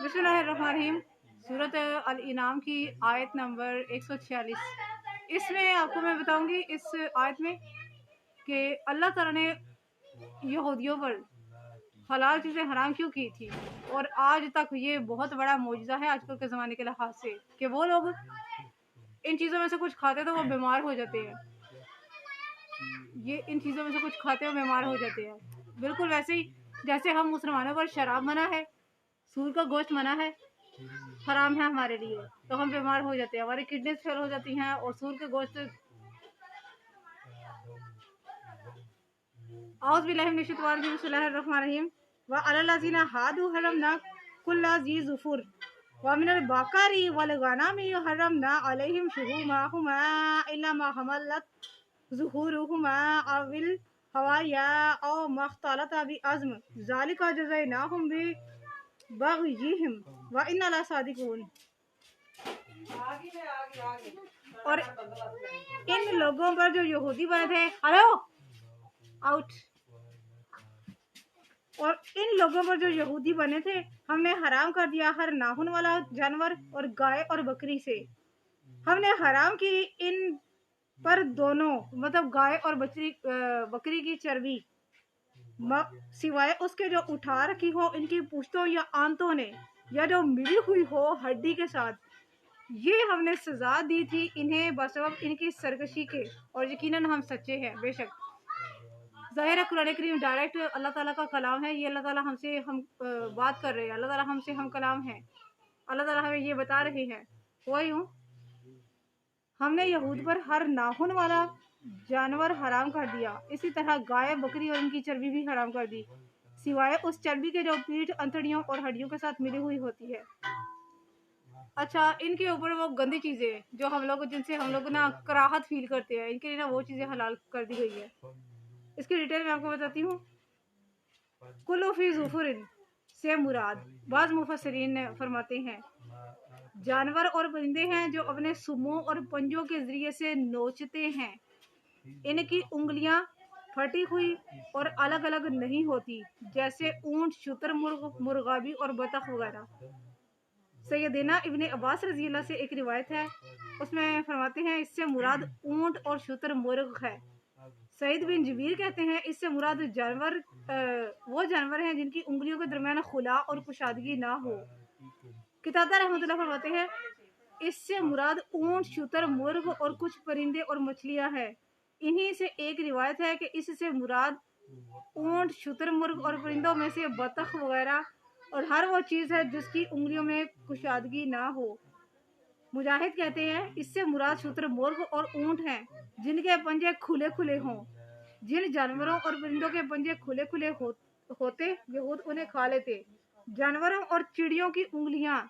بسم اللہ الرحمن الرحیم۔ سورۃ الانعام کی آیت نمبر 146۔ اس میں آپ کو میں بتاؤں گی اس آیت میں کہ اللہ تعالیٰ نے یہودیوں پر حلال چیزیں حرام کیوں کی تھی، اور آج تک یہ بہت بڑا معجزہ ہے آج کل کے زمانے کے لحاظ سے کہ وہ لوگ ان چیزوں میں سے کچھ کھاتے تو وہ بیمار ہو جاتے ہیں۔ یہ ان چیزوں میں سے کچھ کھاتے ہیں بیمار ہو جاتے ہیں، بالکل ویسے ہی جیسے ہم مسلمانوں پر شراب منع ہے، سور کا گوشت منع ہے، حرام ہے ہمارے لیے، تو ہم بیمار ہو جاتے ہیں، ہماری کڈنیز فیل ہو جاتی ہیں، اور سور کے گوشت اعوذ باللہ من الشیطان الرجیم۔ بسم اللہ الرحمن الرحیم۔ وعلی الذین ھادوا حرمنا کل ذی ظفر ومن البقر والغنم حرمنا علیہم شحومہما الا ما حملت ظہورہما او الحوایا او ما اختلط بعظم ذلک جزیناہم ببغیہم وانا لصادقون۔ اور ان لوگوں پر جو یہودی بنے تھے اور ان لوگوں پر جو یہودی بنے تھے ہم نے حرام کر دیا ہر ناخن والا جانور اور گائے اور بکری سے۔ ہم نے حرام کی ان پر دونوں مطلب گائے اور بکری کی چربی سوائے اس کے جو اٹھا رکھی ہو ان کی پشتوں یا آنتوں نے، یا جو ملی ہوئی ہو ہڈی کے ساتھ۔ یہ ہم نے سزا دی تھی انہیں بسبب ان کی سرکشی کے، اور یقیناً ہم سچے ہیں۔ بے شک ظاہر ہے قرآن کریم ڈائریکٹ اللہ تعالیٰ کا کلام ہے، یہ اللہ تعالیٰ ہم سے بات کر رہے ہیں، اللہ تعالیٰ ہم سے ہم کلام ہے، اللہ تعالیٰ ہمیں یہ بتا رہے ہیں۔ وہی ہوں، ہم نے یہود پر ہر ناخن والا جانور حرام کر دیا، اسی طرح گائے بکری اور ان کی چربی بھی حرام کر دی، سوائے اس چربی کے جو پیٹھ انتڑیوں اور ہڈیوں کے ساتھ ملی ہوئی ہوتی ہے۔ اچھا، ان کے اوپر وہ گندی چیزیں جو ہم لوگ جن سے ہم لوگ نا کراہت فیل کرتے ہیں، ان کے لیے نا وہ چیزیں حلال کر دی گئی ہے۔ اس کی ڈیٹیل میں آپ کو بتاتی ہوں۔ کلو فی ظفر سے مراد بعض مفسرین نے فرماتے ہیں جانور اور پرندے ہیں جو اپنے سموں اور پنجوں کے ذریعے سے نوچتے ہیں، ان کی انگلیاں پھٹی ہوئی اور الگ الگ نہیں ہوتی، جیسے اونٹ، شتر مرغ، مرغابی اور بطخ وغیرہ۔ سیدنا ابن عباس رضی اللہ سے ایک روایت ہے، اس میں فرماتے ہیں اس سے مراد اونٹ اور شتر مرغ ہے۔ سعید بن جبیر کہتے ہیں اس سے مراد وہ جانور ہیں جن کی انگلیوں کے درمیان خلا اور کشادگی نہ ہو۔ قتادہ رحمۃ اللہ فرماتے ہیں اس سے مراد اونٹ، شتر، مرغ اور کچھ پرندے اور مچھلیاں ہیں۔ انہی سے ایک روایت ہے کہ اس سے مراد اونٹ، شتر مرغ اور پرندوں میں سے بطخ وغیرہ اور ہر وہ چیز ہے جس کی انگلیوں میں کشادگی نہ ہو۔ مجاہد کہتے ہیں اس سے مراد شتر مرغ اور اونٹ ہیں جن کے پنجے کھلے کھلے ہوں۔ جن جانوروں اور پرندوں کے پنجے کھلے کھلے ہوتے یہود انہیں کھا لیتے۔ جانوروں اور چڑیوں کی انگلیاں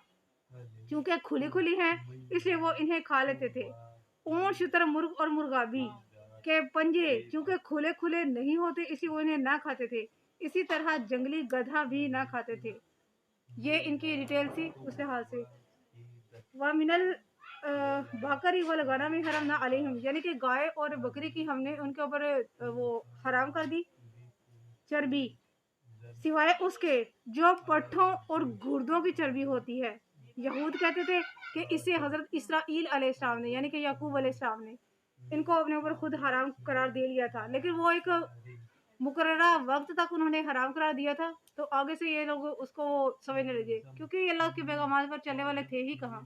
چونکہ کھلی کھلی ہیں اس لیے وہ انہیں کھا لیتے تھے۔ اونٹ، شتر مرغ اور مرغابی کے پنجے چونکہ کھلے کھلے نہیں ہوتے اس لیے وہ انہیں نہ کھاتے تھے، اسی طرح جنگلی گدھا بھی نہ کھاتے تھے۔ یہ ان کی ڈیٹیل تھی اس لحاظ سے۔ وَمِنَ الْبَقَرِ وَالْغَنَمِ حَرَمْنَا عَلَيْهِمْ، یعنی کہ گائے اور بکری کی ہم نے ان کے اوپر وہ حرام کر دی چربی، سوائے اس کے جو پٹھوں اور گردوں کی چربی ہوتی ہے۔ یہود کہتے تھے کہ اسے حضرت اسرائیل علیہ السلام نے یعنی کہ یعقوب علیہ السلام نے ان کو اپنے اوپر خود حرام قرار دے لیا تھا، لیکن وہ ایک مقررہ وقت تک انہوں نے حرام قرار دیا تھا، تو آگے سے یہ لوگ اس کو سمجھنے لگے، کیونکہ یہ اللہ کے پیغامات پر چلنے والے تھے ہی کہاں،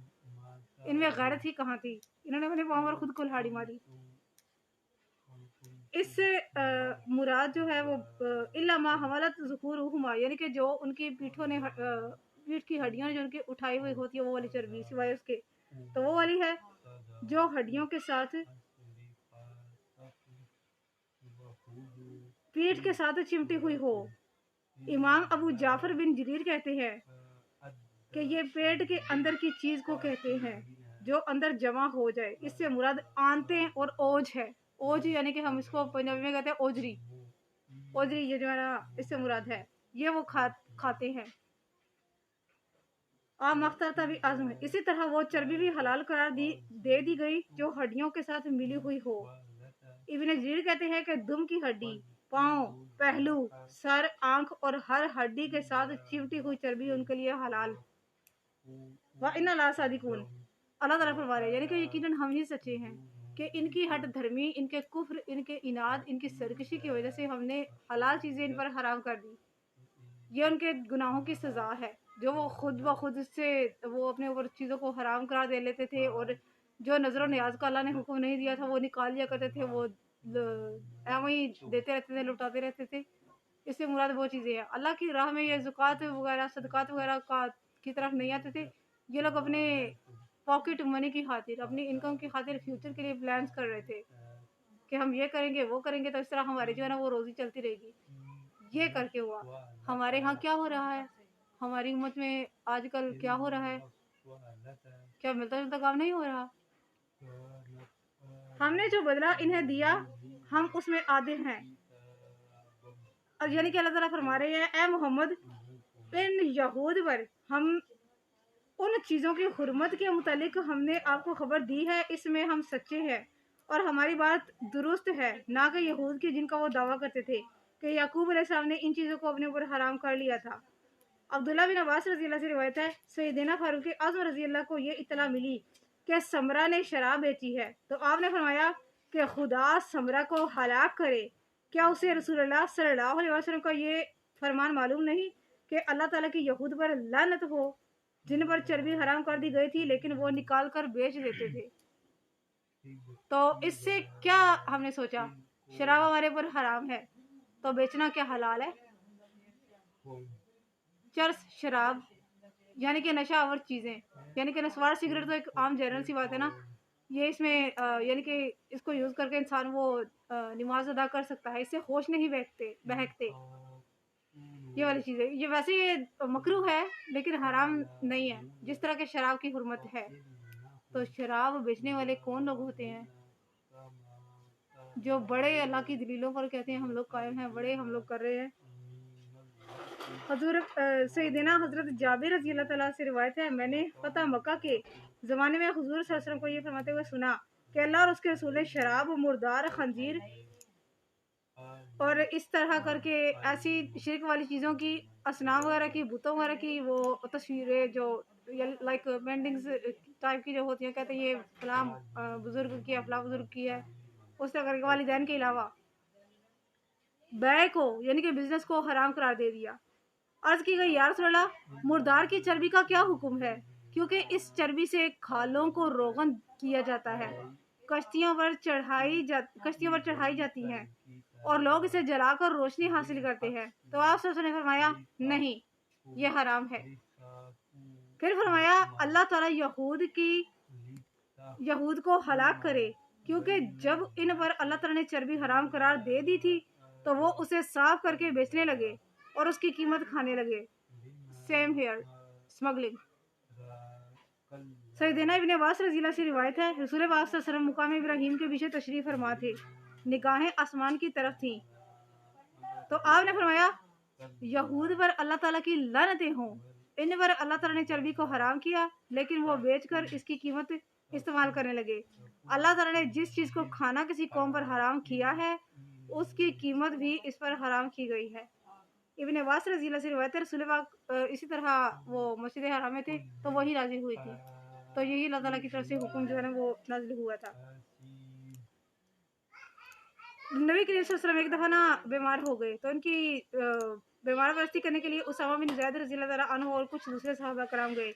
ان میں غیرت ہی کہاں تھی، انہوں نے اپنے پاؤں پر خود کلہاڑی ماری۔ اس سے مراد جو ہے وہ الا ما حملت ظہورہما، یعنی کہ جو ان کی پیٹھوں نے پیٹھ کی ہڈیوں نے جو ان کی اٹھائی ہوئی ہوتی ہے وہ والی چربی، سوائے اس کے تو وہ والی ہے جو ہڈیوں کے ساتھ پیٹھ کے ساتھ چمٹی ہوئی ہو۔ امام ابو جعفر بن جریر کہتے ہیں کہ یہ پیٹ کے اندر کی چیز کو کہتے ہیں جو اندر جمع ہو جائے، اس سے مراد آنتیں اور اوج ہے۔ اوج یعنی کہ ہم اس کو پنجابی میں کہتے ہیں اوجری، اوجری یہ جو ہے نا اس سے مراد ہے، یہ وہ کھاتے ہیں۔ عظم، اسی طرح وہ چربی بھی حلال قرار دے دی گئی جو ہڈیوں کے ساتھ ملی ہوئی ہو۔ ابن جریر کہتے ہیں کہ دم کی ہڈی، پاؤں، پہلو، سر، آنکھ اور ہر ہڈی کے ساتھ چمٹی ہوئی چربی ان کے لیے حلال وَإِنَّ اللَّهَ صَادِقُونَ. اللہ تعالیٰ فرما رہے ہیں یعنی کہ یقیناً ہم ہی سچے ہیں کہ ان کی ہٹ دھرمی، ان کے کفر، ان کے اناد، ان کی سرکشی کی وجہ سے ہم نے حلال چیزیں ان پر حرام کر دی. یہ ان کے گناہوں کی سزا ہے جو وہ خود بخود سے وہ اپنے اوپر چیزوں کو حرام قرار دے لیتے تھے، اور جو نظر و نیاز کا اللہ نے حکم نہیں دیا تھا وہ نکال لیا کرتے تھے، وہ ایویں ہی دیتے رہتے تھے، لٹاتے رہتے تھے. اس سے مراد وہ چیزیں ہیں. اللہ کی راہ میں یہ زکوٰۃ وغیرہ صدقات وغیرہ کی طرف نہیں آتے تھے. یہ لوگ اپنے پاکٹ منی کی خاطر، اپنی انکم کی خاطر فیوچر کے لیے پلانس کر رہے تھے کہ ہم یہ کریں گے وہ کریں گے تو اس طرح ہماری جو ہے نا وہ روزی چلتی رہے گی. یہ کر کے ہوا. ہمارے ہاں کیا ہو رہا ہے، ہماری امت میں آج کل کیا ہو رہا ہے؟ کیا ملتا جلتا کام نہیں ہو رہا؟ ہم نے جو بدلہ انہیں دیا ہم اس میں آدھے ہیں. اور یعنی کہ اللہ تعالیٰ فرما رہے ہیں اے محمد ان یہود پر ہم ان چیزوں کی حرمت کے متعلق ہم نے آپ کو خبر دی ہے، اس میں ہم سچے ہیں اور ہماری بات درست ہے، نہ کہ یہود کی جن کا وہ دعویٰ کرتے تھے کہ یعقوب علیہ السلام نے ان چیزوں کو اپنے اوپر حرام کر لیا تھا. عبداللہ بن عباس رضی اللہ سے روایت ہے سیدنا فاروق اعظم رضی اللہ کو یہ اطلاع ملی کہ سمرہ نے شراب بیچی ہے تو آپ نے فرمایا کہ خدا سمرہ کو ہلاک کرے. کیا اسے رسول اللہ صلی اللہ علیہ وسلم کا یہ فرمان معلوم نہیں کہ اللہ تعالیٰ کی یہود پر لعنت ہو جن پر چربی حرام کر دی گئی تھی لیکن وہ نکال کر بیچ دیتے تھے. تو اس سے کیا ہم نے سوچا شراب ہمارے پر حرام ہے تو بیچنا کیا حلال ہے؟ چرس، شراب یعنی کہ نشہ آور چیزیں، یعنی کہ نسوار سگریٹ تو ایک عام جنرل سی بات ہے نا. یہ اس میں یعنی کہ اس کو یوز کر کے انسان وہ نماز ادا کر سکتا ہے، اس سے ہوش نہیں بہکتے. یہ والی چیزیں یہ ویسے یہ مکروہ ہے لیکن حرام نہیں ہے جس طرح کے شراب کی حرمت ہے. تو شراب بیچنے والے کون لوگ ہوتے ہیں جو بڑے اللہ کی دلیلوں پر کہتے ہیں ہم لوگ قائم ہیں، بڑے ہم لوگ کر رہے ہیں. حضرت سیدنا حضرت جابر رضی اللہ تعالیٰ سے روایت ہے میں نے فتح مکہ کے زمانے میں حضور صلی اللہ علیہ وسلم کو یہ فرماتے ہوئے سنا کہ اللہ اور اس کے رسول نے شراب، مردار، خنزیر اور اس طرح کر کے ایسی شرک والی چیزوں کی، اصنام وغیرہ کی، بتوں وغیرہ کی وہ تصویریں جو لائک پینٹنگز ٹائپ کی جو ہوتی ہیں، کہتے ہیں یہ فلاں بزرگ کی ہے، فلاں بزرگ کی ہے، اس طرح کر کے والدین کے علاوہ بیع کو یعنی کہ بزنس کو حرام قرار دے دیا. عرض کی گئی یا رسول اللہ مردار کی چربی کا کیا حکم ہے؟ کیونکہ اس چربی سے کھالوں کو روغن کیا جاتا ہے، کشتیوں پر چڑھائی جاتی ہیں اور لوگ اسے جلا کر روشنی حاصل کرتے ہیں. تو آپ صلی اللہ علیہ وسلم نے فرمایا نہیں، یہ حرام ہے. پھر فرمایا اللہ تعالیٰ یہود کو ہلاک کرے کیونکہ جب ان پر اللہ تعالیٰ نے چربی حرام قرار دے دی تھی تو وہ اسے صاف کر کے بیچنے لگے اور اس کی قیمت کھانے لگے. سیم ہیئر اسمگلنگ. سیدنا ابن عباس رضی اللہ سے روایت ہے رسول پاک صلی اللہ علیہ وسلم مقام ابراہیم کے پیچھے تشریف فرما تھے، نگاہیں آسمان کی طرف تھیں تو آپ نے فرمایا یہود پر اللہ تعالیٰ کی لعنتیں ہوں، ان پر اللہ تعالیٰ نے چربی کو حرام کیا لیکن وہ بیچ کر اس کی قیمت استعمال کرنے لگے. اللہ تعالیٰ نے جس چیز کو کھانا کسی قوم پر حرام کیا ہے اس کی قیمت بھی اس پر حرام کی گئی ہے. ابن عباس رضی اللہ سے روایت ہے رسول پاک اسی طرح وہ مسجد حرام میں تھے تو وہی نازل ہوئی تھی، تو یہی اللہ تعالیٰ کی طرف سے حکم جو ہے نا وہ نازل ہوا تھا. نبی کریم صلی اللہ علیہ وسلم ایک دفعہ نا بیمار ہو گئے تو ان کی بیمار پرستی کرنے کے لیے اسامہ بن زید رضی اللہ تعالیٰ عنہ اور کچھ دوسرے صحابہ کرام گئے.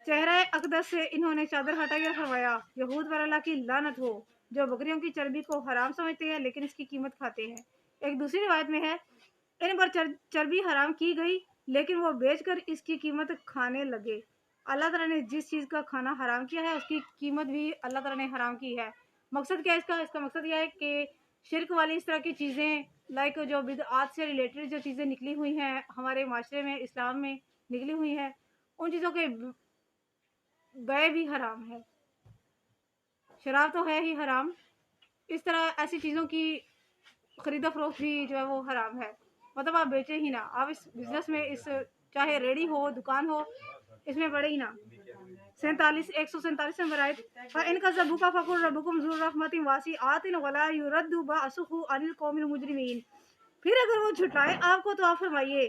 چہرہ اقدس سے انہوں نے چادر ہٹائی اور فرمایا یہود پر اللہ کی لعنت ہو جو بکریوں کی چربی کو حرام سمجھتے ہیں لیکن اس کی قیمت کھاتے ہیں. ایک دوسری روایت میں ہے ان پر چربی حرام کی گئی لیکن وہ بیچ کر اس کی قیمت کھانے لگے. اللہ تعالیٰ نے جس چیز کا کھانا حرام کیا ہے اس کی قیمت بھی اللہ تعالیٰ نے حرام کی ہے. مقصد کیا ہے اس کا مقصد یہ ہے کہ شرک والی اس طرح کی چیزیں لائک جو بدعات سے ریلیٹڈ جو چیزیں نکلی ہوئی ہیں ہمارے معاشرے میں اسلام میں نکلی ہوئی ہیں ان چیزوں کے بیع بھی حرام ہے. شراب تو ہے ہی حرام، اس طرح ایسی چیزوں کی خرید و فروخت بھی جو ہے وہ حرام ہے. مطلب آپ بیچیں ہی نہ، آپ اس بزنس میں اس چاہے ریڑی ہو دکان ہو اس میں بڑھے ہی نہ. 147 نمبر آیت فَإِنْ كَذَّبُوكَ فَقُلْ رَبُّكُمْ ذُو رَحْمَةٍ وَاسِعَةٍ وَلَا يُرَدُّ بَأْسُهُ عَنِ الْقَوْمِ الْمُجْرِمِينَ. پھر اگر وہ جھٹلائے آپ کو تو آپ فرمائیے